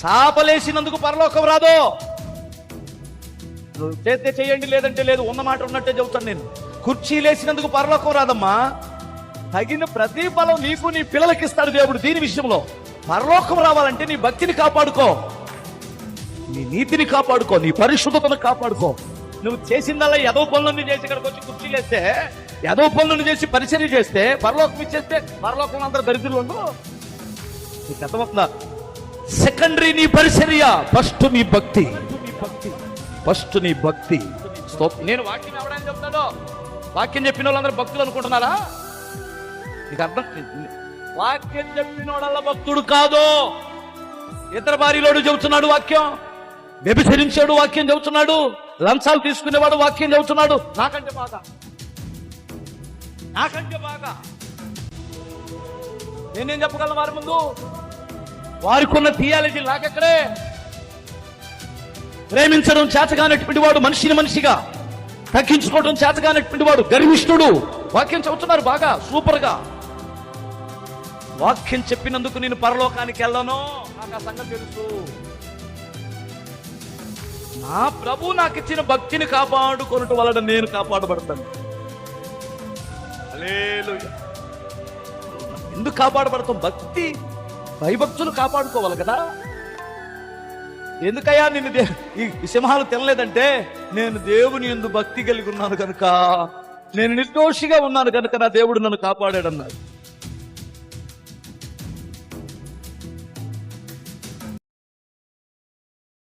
చాపలేసినందుకు పరలోకం రాదు. చేస్తే చేయండి, లేదంటే లేదు. ఉన్నమాట ఉన్నట్టే చెబుతాను నేను. కుర్చీ లేసినందుకు పరలోకం రాదమ్మా. తగిన ప్రతిఫలం నీకు నీ పిల్లలకి ఇస్తాడు దేవుడు. దీని విషయంలో పరలోకం రావాలంటే నీ భక్తిని కాపాడుకో, నీ నీతిని కాపాడుకో, నీ పరిశుద్ధతను కాపాడుకో. నువ్వు చేసిందల్లా ఏదో పనులన్నీ చేసి ఇక్కడికి వచ్చి కుర్చీ లేస్తే, ఏదో పనులను చేసి పరిచర్య చేస్తే పరలోకం ఇచ్చేస్తే పరలోకంలో అందరూ దరిద్రులు ఉండవు. నీకు అర్థమవుతుందా? సెకండరీ నీ పరిచర్య, ఫస్ట్ నీ భక్తి, ఫస్ట్ నీ భక్తి. నేను వాక్యం ఎవడని చెప్తాడో, వాక్యం చెప్పిన వాళ్ళందరూ భక్తులు అనుకుంటున్నారా? నీకు అర్థం? వాక్యం చెప్పిన వాళ్ళ భక్తుడు కాదు. ఇతర భార్యలోడు చెబుతున్నాడు వాక్యం, వ్యభిచరించాడు వాక్యం చెబుతున్నాడు, లంచాలు తీసుకునేవాడు వాక్యం చెబుతున్నాడు. నాకంటే బాగా నేనేం చెప్పగలను వారి ముందు? వారికి ఉన్న థియాలజీ నాకెక్కడే. ప్రేమించడం చేతగానటువంటి వాడు మనిషిని మనిషిగా, తగ్గించుకోవడం చేతగానటువంటి వాడు గర్విష్ఠుడు. వాక్యం చెబుతున్నారు బాగా సూపర్ గా. వాక్యం చెప్పినందుకు నేను పరలోకానికి వెళ్ళను, నాకు ఆ సంగతి తెలుసు. నా ప్రభు నాకు ఇచ్చిన భక్తిని కాపాడుకోవడం వలన నేను కాపాడబడతాను. హల్లెలూయా. ఎందుకు కాపాడబడతాం? భక్తి, భయభక్తులు కాపాడుకోవాలి కదా. ఎందుకయ్యా నిన్ను ఈ సింహాలు తినలేదంటే, నేను దేవుని యందు భక్తి కలిగి ఉన్నాను కనుక, నేను నిర్దోషిగా ఉన్నాను కనుక నా దేవుడు నన్ను కాపాడాడన్నాడు.